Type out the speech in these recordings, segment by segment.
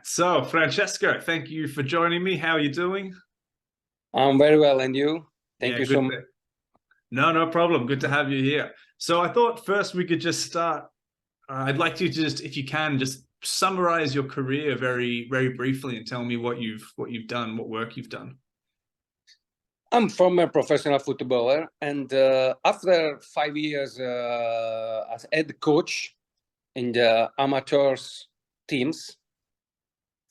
So, Francesco, thank you for joining me. How are you doing? I'm very well, and you? Thank Yeah, you so good. much. No problem. Good to have you here. So, I thought first we could just start. I'd like you to just, if you can, just summarize your career very briefly and tell me what you've done, what work you've done. I'm former professional footballer, and after 5 years as head coach in the amateurs teams,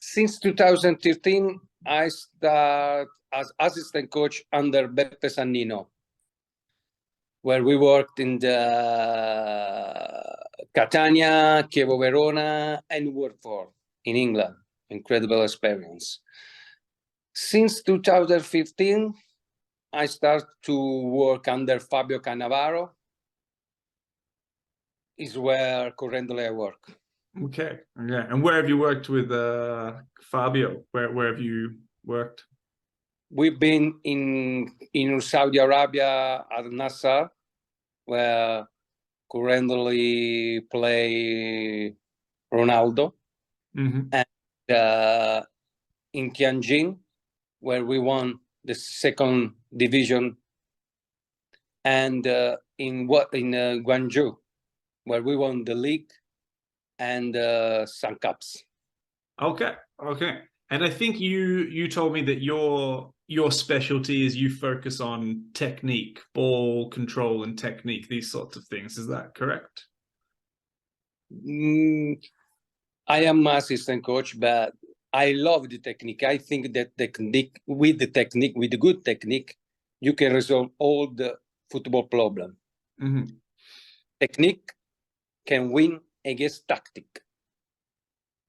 since 2013, I started as assistant coach under Beppe Sannino, where we worked in the Catania, Chievo Verona, and Watford in England. Incredible experience. Since 2015, I started to work under Fabio Cannavaro, is where currently I work. Okay. Yeah. And where have you worked with Fabio? Where have you worked? We've been in Saudi Arabia at Nasser, where currently play Ronaldo, Mm-hmm. and in Tianjin, where we won the second division, and in Guangzhou, where we won the league and some cups. Okay. And I think you told me that your specialty is you focus on technique, ball control and technique, these sorts of things. Is that correct? I am assistant coach, but I love the technique. I think that with the good technique, you can resolve all the football problem. Mm-hmm. Technique can win against tactic.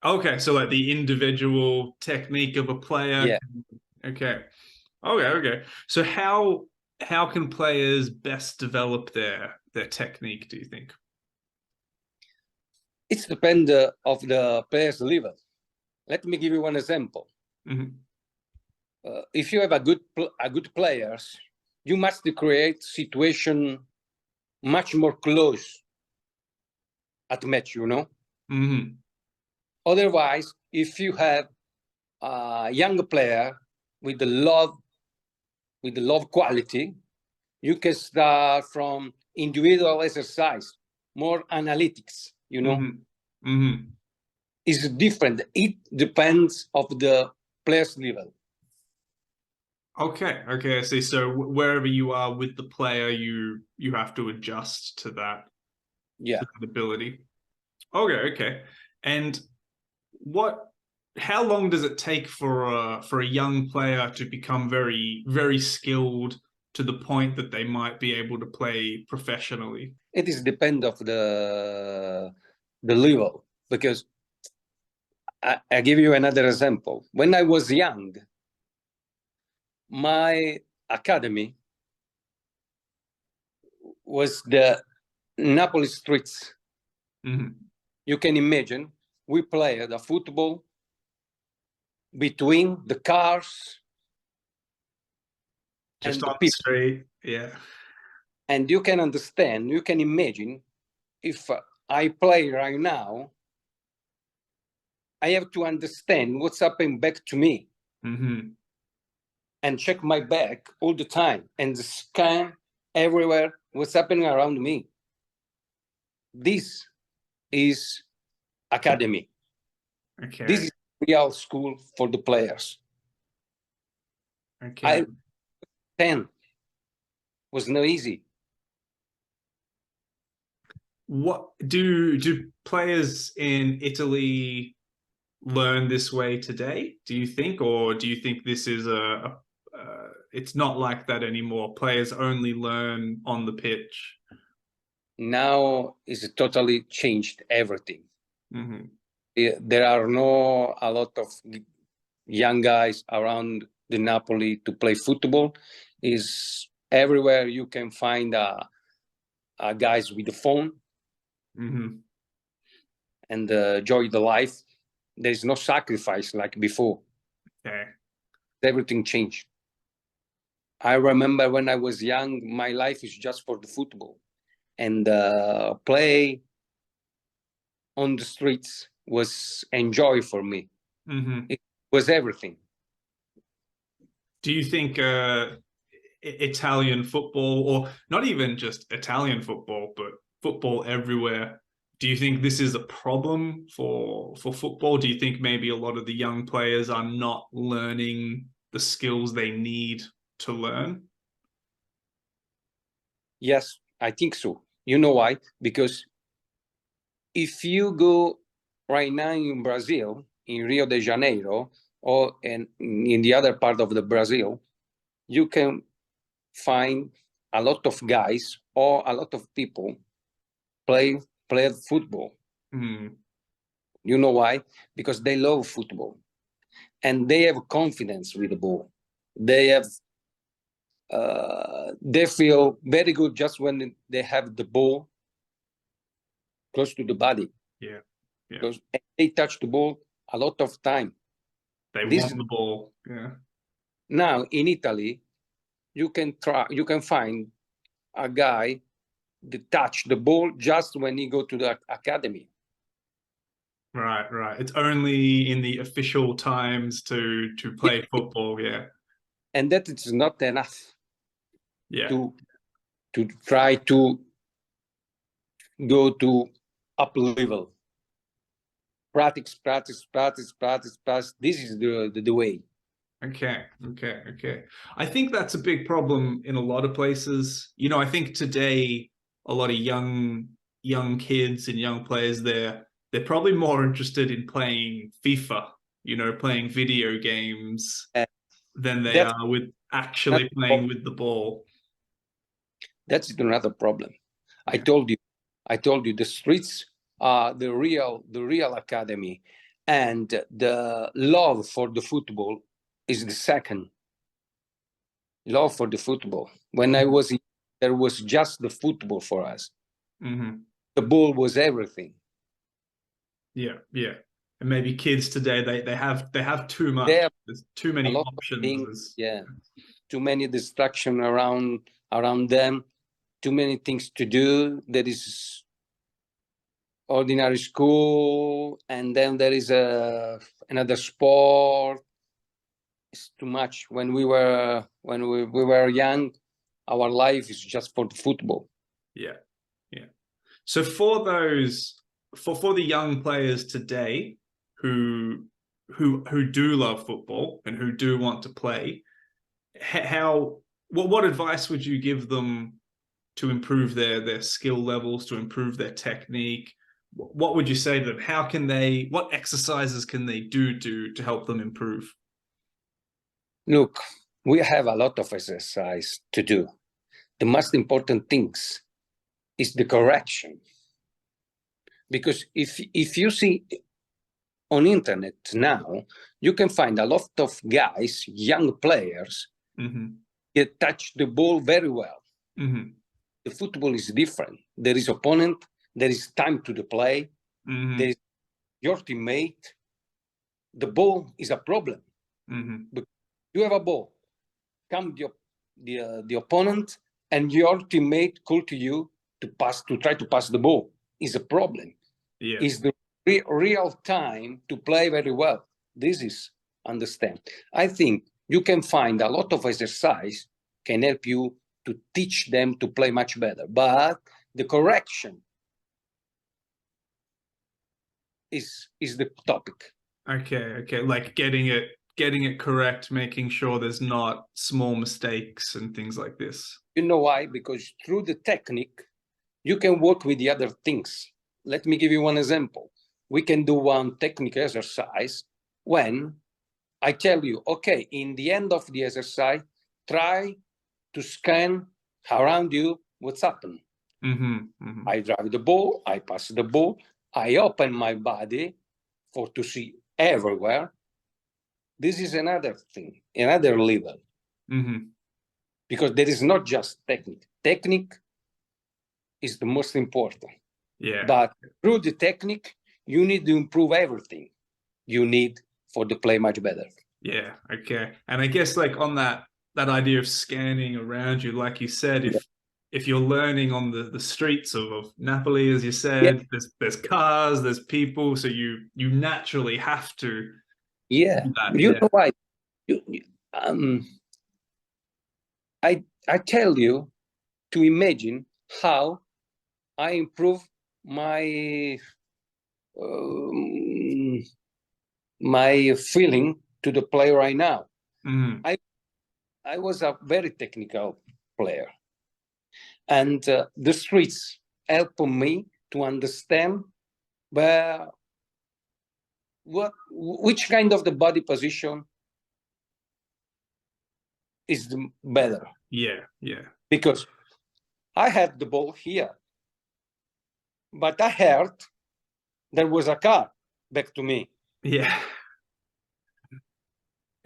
Okay, so like the individual technique of a player. Yeah. Okay. So how can players best develop their technique, do you think? It's depend of the player's level. Let me give you one example. Mm-hmm. If you have a good players, you must create situation much more close at match, Mm-hmm. Otherwise, if you have a young player with the love quality, you can start from individual exercise, more analytics, Mm-hmm. Mm-hmm. It's different. It depends of the player's level. Okay, I see. So wherever you are with the player, you have to adjust to that, Yeah. to that ability. Okay. And how long does it take for a young player to become very skilled to the point that they might be able to play professionally? It is depend of the level, because I give you another example. When I was young, my academy was the Napoli streets. Mm-hmm. You can imagine we played the football between the cars Just and the on the people. street, yeah. And you can understand, you can imagine, if I play right now, I have to understand what's happening back to me. Mm-hmm. And check my back all the time and scan everywhere what's happening around me. This is academy. Okay. This is real school for the players. Okay. 10 was not easy. What do players in Italy learn this way today, do you think, or do you think this is it's not like that anymore? Players only learn on the pitch. Now it's totally changed everything. Mm-hmm. There are no a lot of young guys around the Napoli to play football. Is everywhere you can find guys with the phone. Mm-hmm. And enjoy the life. There is no sacrifice like before. Okay. Everything changed. I remember when I was young, my life is just for the football, and play on the streets was enjoy for me. It was everything. Do you think Italian football, or not even just Italian football, but football everywhere, do you think this is a problem for football? Do you think maybe a lot of the young players are not learning the skills they need to learn? Yes, I think so. You know why? Because if you go right now in Brazil, in Rio de Janeiro, or in the other part of the Brazil, you can find a lot of guys or a lot of people play football. You know why? Because they love football and they have confidence with the ball. They feel very good just when they have the ball close to the body. Yeah. Because they touch the ball a lot of time. They want the ball. Yeah. Now in Italy, you can find a guy that touch the ball just when he go to the academy. Right, right. It's only in the official times to play football, yeah. And that is not enough. Yeah. To try to go to up level. Practice. This is the way. Okay. I think that's a big problem in a lot of places. You know, I think today a lot of young kids and young players, they're probably more interested in playing FIFA, you know, playing video games than they are with actually playing with the ball. That's another problem. Yeah. I told you the streets are the real academy, and the love for the football is the second. Love for the football. When I was in, there was just the football for us. The ball was everything. Yeah. And maybe kids today they have too much. There's too many options. Yeah, too many distraction around them. Too many things to do. There is ordinary school, and then there is another sport. It's too much. When we were young, our life is just for the football. Yeah. So for those for the young players today who do love football and who do want to play, what advice would you give them to improve their skill levels, to improve their technique? What would you say to them? What exercises can they do to help them improve? Look, we have a lot of exercise to do. The most important things is the correction. Because if you see on internet now, you can find a lot of guys, young players, that touch the ball very well. The football is different. There is opponent, there is time to the play, there is your teammate. The ball is a problem. You have a ball, come the opponent, and your teammate call to you to try to pass the ball. Is a problem. Yeah. Is the real time to play very well. This is understand. I think you can find a lot of exercise can help you to teach them to play much better, but the correction is the topic. Okay. Like getting it correct, making sure there's not small mistakes and things like this. You know why? Because through the technique, you can work with the other things. Let me give you one example. We can do one technical exercise when I tell you, okay, in the end of the exercise, try to scan around you what's happened. I drive the ball, I pass the ball, I open my body to see everywhere. This is another thing, another level. Because there is not just technique. Technique is the most important. Yeah. But through the technique, you need to improve everything you need for the play much better. Yeah. Okay. And I guess like on that idea of scanning around you, like you said, if you're learning on the streets of Napoli, as you said, there's cars, there's people, so you naturally have to Yeah, you know why? Um, I tell you to imagine how I improve my my feeling to the player right now. Mm. I was a very technical player, and the streets help me to understand where which kind of the body position is the better. Yeah, yeah. Because I had the ball here, but I heard there was a car back to me. Yeah.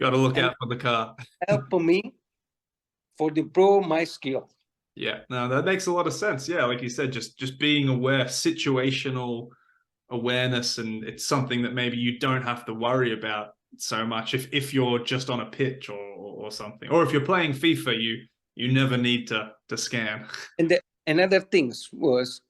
Got to look And out for the car. help me for the improve my skill. Yeah, no, that makes a lot of sense. Yeah, like you said, just being aware, situational awareness, and it's something that maybe you don't have to worry about so much if you're just on a pitch or something, or if you're playing FIFA, you never need to scan. And another things was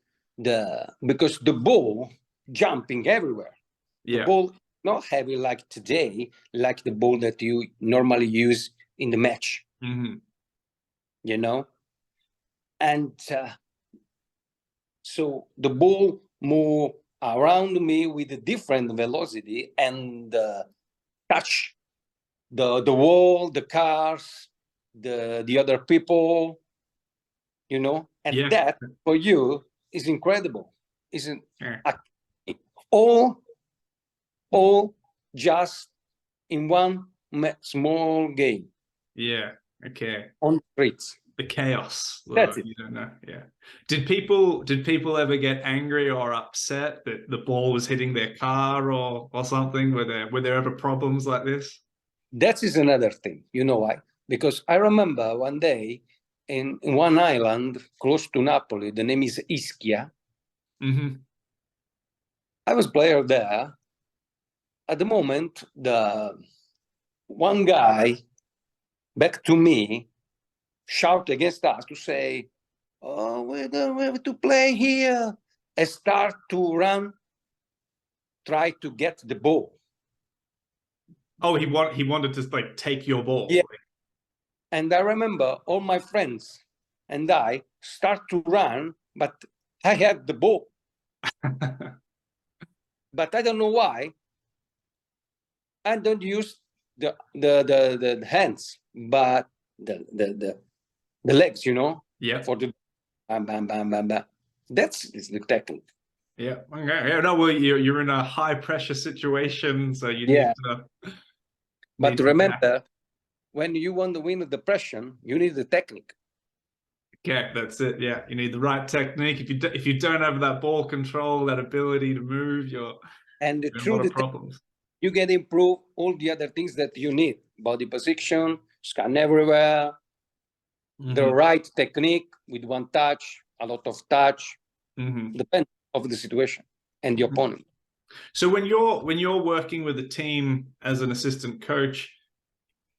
because the ball jumping everywhere. The Yeah. ball not heavy like today, like the ball that you normally use in the match. Mm-hmm. You know, and so the ball move around me with a different velocity and touch the wall, the cars, the other people, you know, and Yeah. that for you is incredible. Isn't Yeah. all just in one small game Yeah. Okay. on streets. The chaos. That's it. You don't know. Yeah. Did people ever get angry or upset that the ball was hitting their car or something? Were there ever problems like this? That is another thing. You know why? Because I remember one day in one island close to Napoli, the name is Ischia. Mm-hmm. I was player there. At the moment, the one guy back to me shout against us to say, "Oh, we don't have to play here," and start to run, try to get the ball. Oh, he wanted to like take your ball. Yeah. And I remember all my friends and I start to run, but I had the ball. But I don't know why. I don't use the hands, but the legs, you know, Yeah. for the bam, bam, bam, bam, bam. That's the technique. Yeah. Okay. Yeah. No. Well, you're in a high pressure situation, so you Yeah. But need to react. remember, when you want to win the depression, you need the technique. Okay, that's it. Yeah, you need the right technique. If you don't have that ball control, that ability to move, you're And in a through lot of the problems. you can improve all the other things that you need: body position, scan everywhere, the right technique with one touch, a lot of touch, depends of the situation and the opponent. So when you're working with a team as an assistant coach,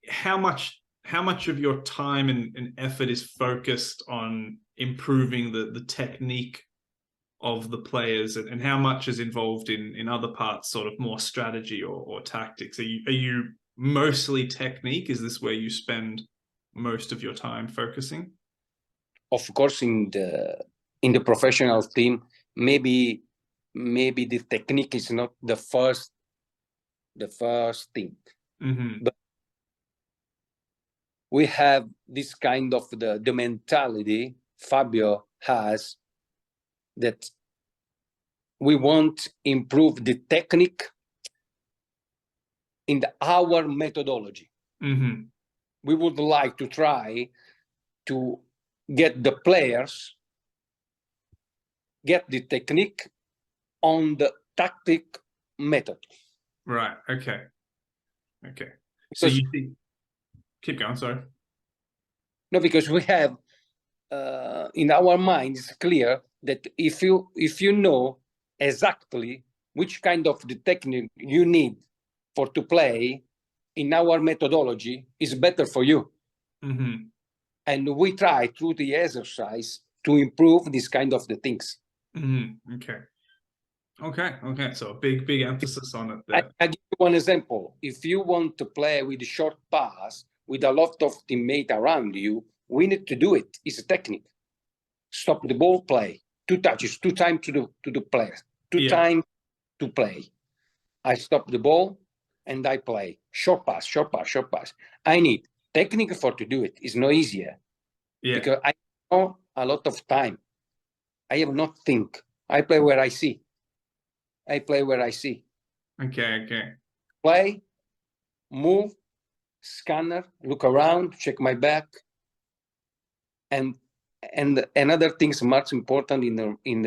how much of your time and effort is focused on improving the technique of the players, and how much is involved in other parts, sort of more strategy or tactics? Are you mostly technique? Is this where you spend most of your time focusing? Of course, in the professional team, maybe the technique is not the first thing, but we have this kind of the mentality Fabio has, that we want improve the technique in our methodology. We would like to try to get the players get the technique on the tactic method. Right. Okay. So Because, you think, keep going, sorry. no, because we have in our mind, it's clear that if you know exactly which kind of the technique you need for to play in our methodology, is better for you. And we try through the exercise to improve this kind of the things. Okay. Okay, okay. So a big emphasis on it there. I give you one example. If you want to play with a short pass with a lot of teammates around you, we need to do it. It's a technique. Stop the ball, play. 2 touches, 2 times to the player, 2 Yeah, times to play. I stop the ball and I play. Short pass, short pass, short pass. I need technique for to do it. It's not easier yeah. because I know a lot of time. I have not think. I play where I see. I play where I see. Okay, okay. Play, move, scanner, look around, check my back, and another things much important in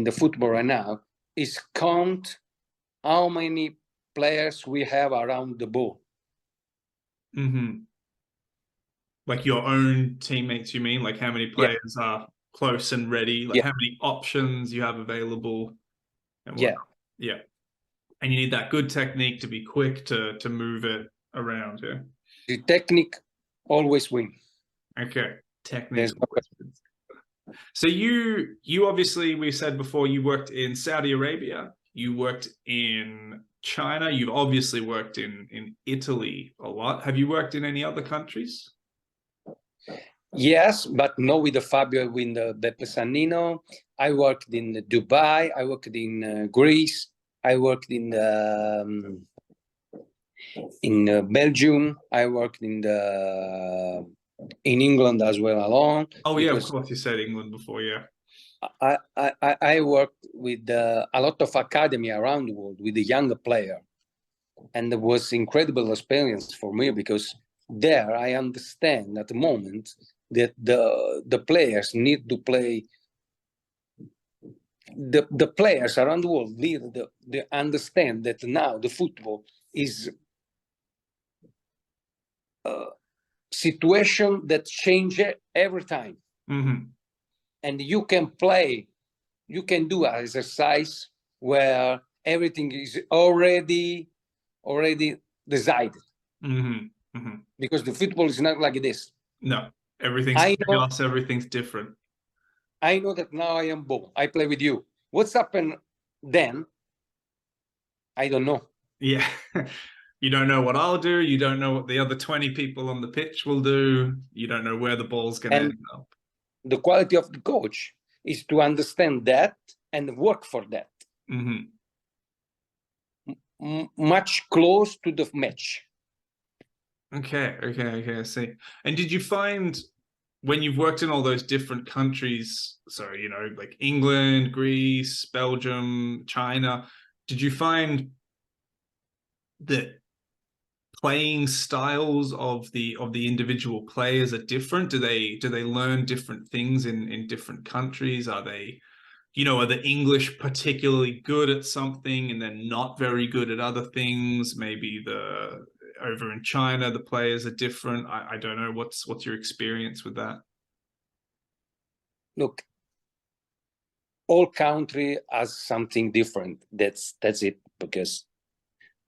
the football right now is count how many players we have around the ball. Mm-hmm. Like your own teammates, you mean? Like how many Yeah, players are close and ready? Like yeah, how many options you have available and yeah. whatnot. Yeah. And you need that good technique to be quick to move it around. Yeah. The technique always win. Okay. Technique. There's no question. So you obviously, we said before, you worked in Saudi Arabia, you worked in China, you've obviously worked in Italy a lot. Have you worked in any other countries? Yes, but not with the Fabio, with the Beppe Sannino. I worked in Dubai. I worked in Greece. I worked in Belgium. I worked in England as well alone Oh yeah, of because course you said England before, yeah. I worked with a lot of academy around the world with the younger player, and it was incredible experience for me because there I understand at the moment that the players need to play. The players around the world need they understand that now the football is a situation that changes every time, Mm-hmm. and you can play, you can do exercise where everything is already decided Mm-hmm. Mm-hmm. because the football is not like this. No, everything's I know, chaos, everything's different. I know that now I am ball. I play with you. What's happened then? I don't know. Yeah. You don't know what I'll do. You don't know what the other 20 people on the pitch will do. You don't know where the ball's going to And end up. the quality of the coach is to understand that and work for that. Mm-hmm. Much close to the match. Okay, okay, okay, I see. And did you find when you've worked in all those different countries, so, you know, like England, Greece, Belgium, China, did you find that playing styles of the individual players are different? Do they learn different things in different countries? Are they, you know, are the English particularly good at something and then not very good at other things? Maybe the over in China the players are different. I don't know. What's your experience with that? Look, all country has something different. That's it. Because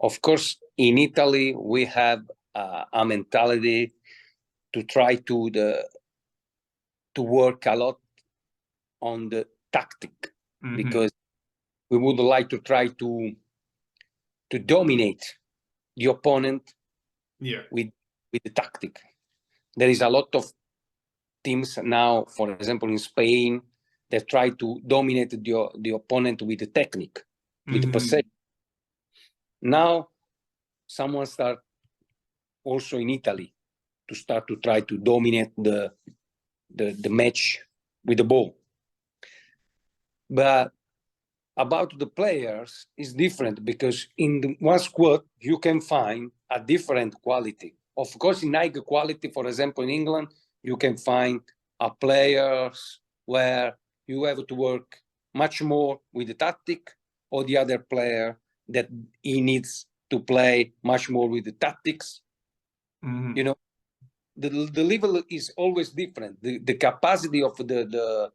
of course in Italy we have a mentality to try to work a lot on the tactic Mm-hmm. because we would like to try to dominate the opponent Yeah. with the tactic. There is a lot of teams now, for example, in Spain, that try to dominate the opponent with the technique, with the Mm-hmm. possession. Now, someone start also in Italy to start to try to dominate the match with the ball. But about the players is different because in the one squad you can find a different quality. Of course, in high quality, for example, in England, you can find a players where you have to work much more with the tactic, or the other player that he needs to play much more with the tactics. Mm-hmm. You know, the level is always different. The capacity of the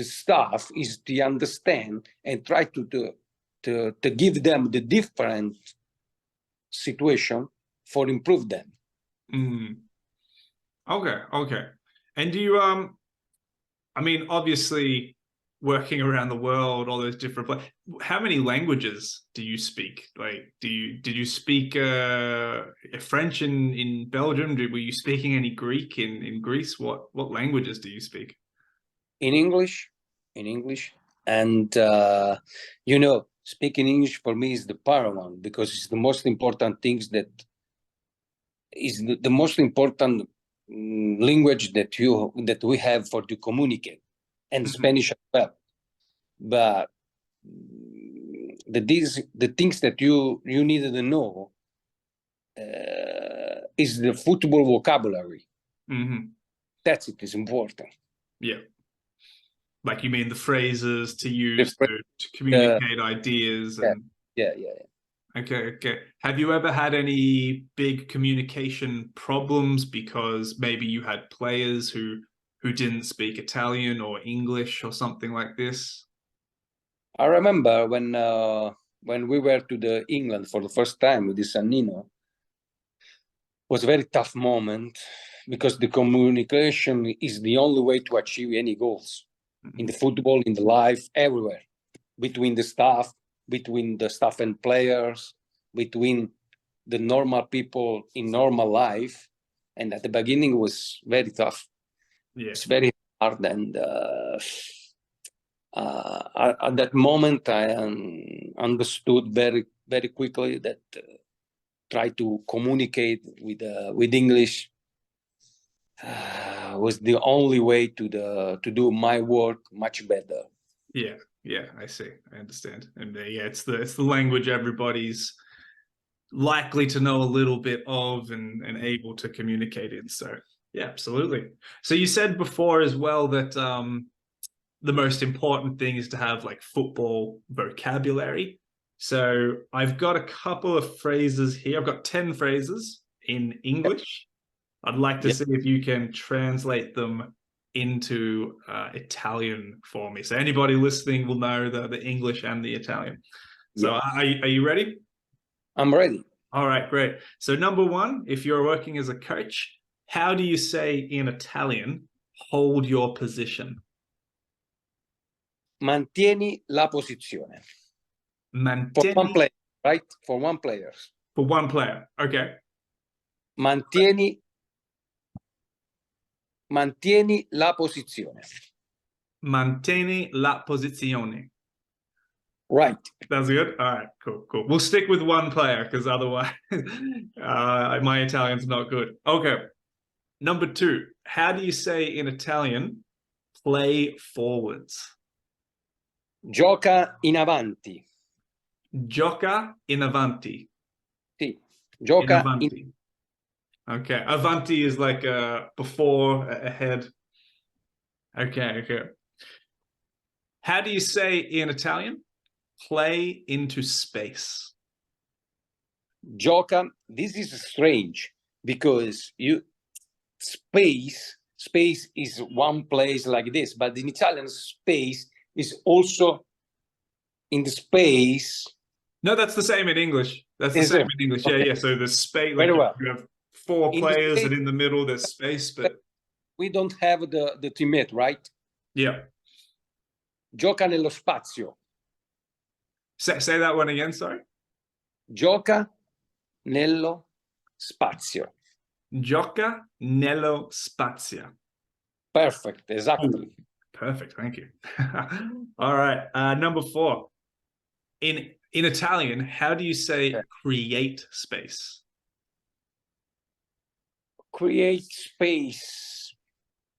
staff is to understand and try to give them the different situation for improve them. Mm-hmm. Okay, okay. And do you I mean, obviously working around the world, all those different places. How many languages do you speak? Like, did you speak French in Belgium? Were you speaking any Greek in Greece? What languages do you speak? In English, and speaking English for me is the paramount, because it's the most important things that is the most important language that we have for to communicate, and Spanish as well. But the things that you needed to know is the football vocabulary. That's it is important. Yeah. Like, you mean the phrases to use to communicate ideas and yeah. Okay. Have you ever had any big communication problems because maybe you had players who didn't speak Italian or English or something like this? I remember when we were to the England for the first time with the Sannino, was a very tough moment, because the communication is the only way to achieve any goals in the football, in the life, everywhere, between the staff and players, between the normal people in normal life. And at the beginning it was very tough. It's very hard. And at that moment I understood very, very quickly that try to communicate with English was the only way to do my work much better. Yeah, I see. I understand. And it's the language everybody's likely to know a little bit of and able to communicate in. So yeah, absolutely. So you said before as well that the most important thing is to have like football vocabulary. So I've got a couple of phrases here. I've got 10 phrases in English. I'd like to see if you can translate them into Italian for me. So anybody listening will know the English and the Italian. So are you ready? I'm ready. All right, great. So number one, if you're working as a coach, how do you say in Italian, hold your position? Mantieni la posizione. Mantieni... For one player, right? For one player. For one player, okay. Mantieni la posizione. Mantieni la posizione. Right. That's good. All right, cool. We'll stick with one player because otherwise my Italian's not good. Okay. Number two, how do you say in Italian, play forwards? Gioca in avanti. Gioca in avanti. Sì. Gioca in avanti. Okay. Avanti is like before, ahead. Okay. How do you say in Italian, play into space? Gioca. This is strange because space is one place like this, but in Italian, space is also in the space. No, that's the same in English. That's the same in English. Okay. Yeah. So there's space. Very well. You have four players, space, and in the middle there's space, but we don't have the teammate, right? Yeah. Gioca nello spazio. Say that one again, sorry. Gioca nello spazio. Gioca nello spazio. Perfect, exactly. Ooh, perfect, thank you. All right, number four. In Italian, how do you say create space? Create space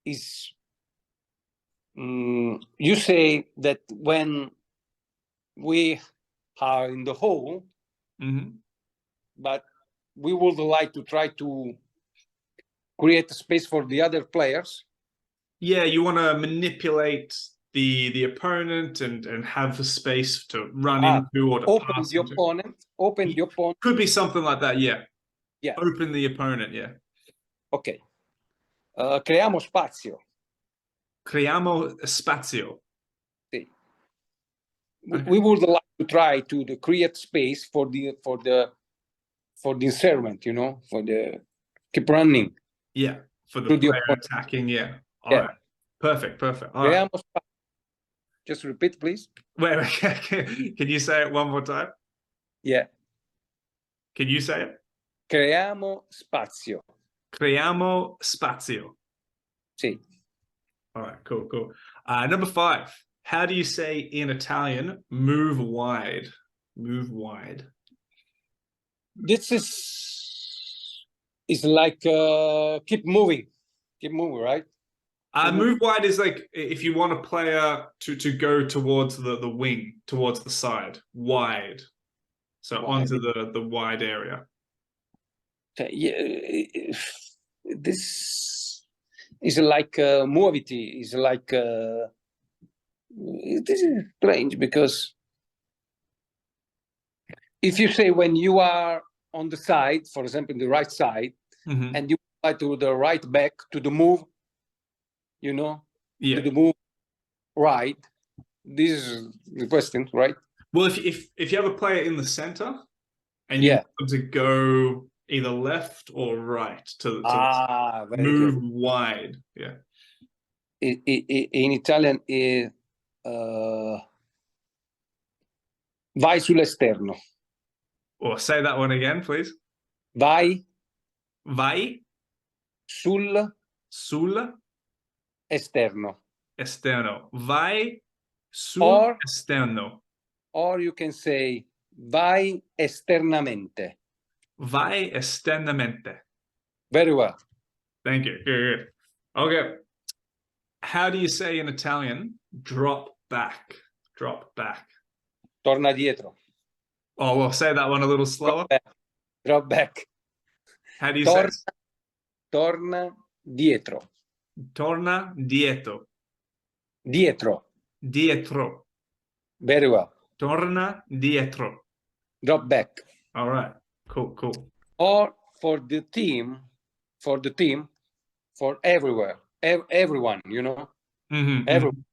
is you say that when we are in the hole, but we would like to try to create a space for the other players. Yeah, you want to manipulate the opponent and have the space to run into or to open pass the into. Open the opponent. Could be something like that, yeah. Yeah. Open the opponent, yeah. Okay. Creiamo spazio. Creiamo spazio. Sì. Okay. We would like to try to create space for the inserment, for the keep running. Yeah, for the player attacking, yeah. All right. Perfect. All right. Just repeat, please. Wait, can you say it one more time? Yeah. Can you say it? Creiamo spazio. Creiamo spazio. Sì. All right, cool, cool. Number 5. How do you say in Italian, move wide? Move wide. This is like keep moving, right? Move wide is like if you want a player to go towards the wing, towards the side, wide. So Wide. onto the wide area. Yeah, this is like muoviti. Is like this is strange because if you say when you are on the side, for example, the right side, Mm-hmm. and you apply to the right back to the move, you know, Yeah. to the move right. This is the question, right? Well, if you have a player in the center and you Yeah. want them to go either left or right to Very move good. wide. Yeah. In Italian è vai sull'esterno. Or say that one again, please. Vai Vai sul sul esterno. esterno. Vai sul Or- esterno. Or you can say vai esternamente. Vai esternamente. Very well. Thank you. Good, good. Okay. How do you say in Italian, drop back? Drop back. Torna dietro. Oh, well, say that one a little slower. Drop back. How do you say it? Torna dietro. Torna dietro. Dietro. Dietro. Very well. Torna dietro. Drop back. All right. Cool, cool. Or for the team, for everywhere, everyone, you know, Mm-hmm, everyone.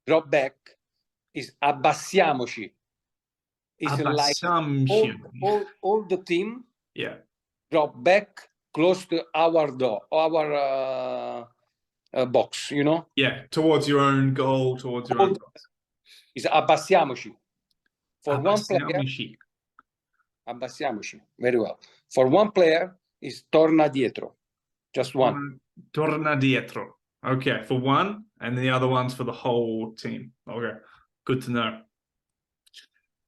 Drop back is abbassiamoci. It's like all the team. Yeah. Drop back close to our door, our box, you know. Yeah, towards your own goal, towards your own box. Is abbassiamoci. For one player, Abbassiamoci. abbassiamoci. Very well. For one player is torna dietro. Just one. Torna dietro. Okay, for one, and the other one's for the whole team. Okay, good to know.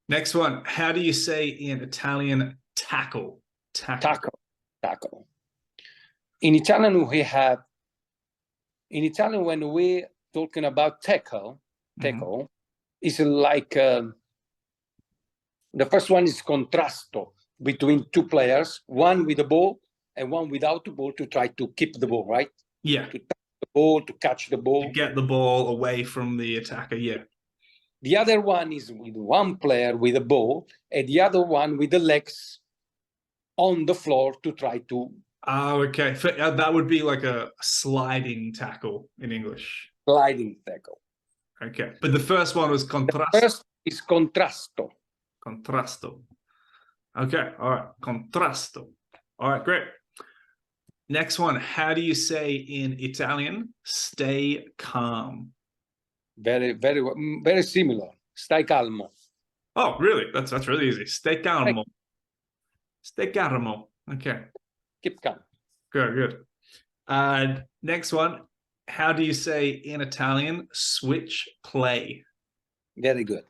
Next one. How do you say in Italian tackle? Tackle. In Italian, when we're talking about tackle, is like the first one is contrasto between two players, one with the ball and one without the ball, to try to keep the ball, right? Yeah. To touch the ball, to catch the ball. To get the ball away from the attacker, yeah. The other one is with one player with the ball and the other one with the legs on the floor to try to... Oh, okay. That would be like a sliding tackle in English. Sliding tackle. Okay. But the first one was contrasto. The first is contrasto. Contrasto. Okay. All right. Contrasto. All right. Great. Next one. How do you say in Italian, stay calm? Very, very, very similar. Stai calmo. Oh, really? That's really easy. Stay calmo. Stay calmo. Okay. Keep calm. Good, good. Next one. How do you say in Italian, switch play? Very good.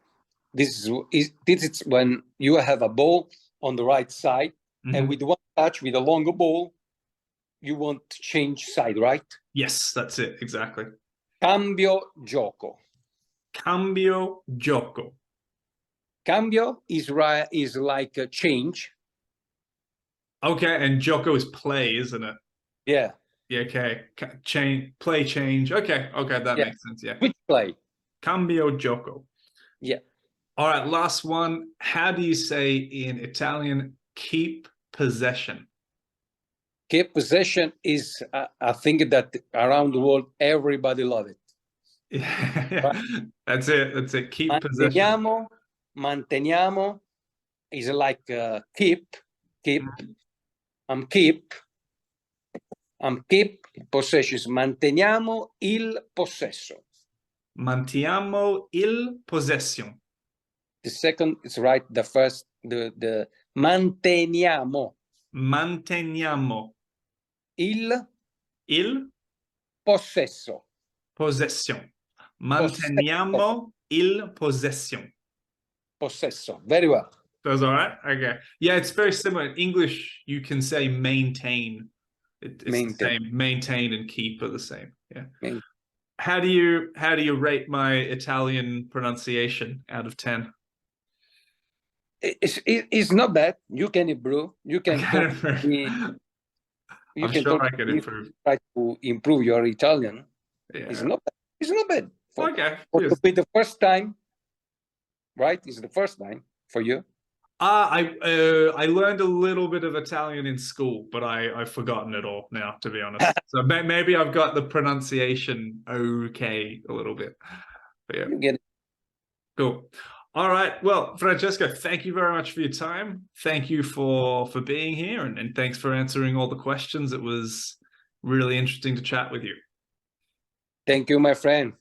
This is when you have a ball on the right side, and with one touch, with a longer ball, you want to change side, right? Yes, that's it. Exactly. Cambio gioco. Cambio gioco. Cambio is like a change. Okay, and gioco is play, isn't it? Yeah. Yeah, okay. Play change. Okay, that makes sense, yeah. Which play? Cambio gioco. Yeah. All right, last one. How do you say in Italian, keep possession? Keep possession is a thing that around the world, everybody loves it. Yeah, that's it. Keep possession. Manteniamo is like keep. Keep possession. Manteniamo il possesso. Mantiamo il possession. The second is right. The first, the manteniamo Manteniamo il possesso. possesso. Manteniamo il possession. Possesso. Very well. That's all right. Okay. Yeah, it's very similar. In English, you can say maintain. It's Maintain. the same. Maintain and keep are the same. Yeah. Maintain. How do you rate my Italian pronunciation out of 10? It's not bad. You can improve. You can talk to me. I'm sure I can improve. Try to improve your Italian. Yeah. It's not bad. It's not bad. Okay. To be the first time, right? It's the first time for you. I learned a little bit of Italian in school, but I've forgotten it all now, to be honest. So maybe I've got the pronunciation okay a little bit. But yeah. You get it. Cool. All right. Well, Francesco, thank you very much for your time. Thank you for being here, and thanks for answering all the questions. It was really interesting to chat with you. Thank you, my friend.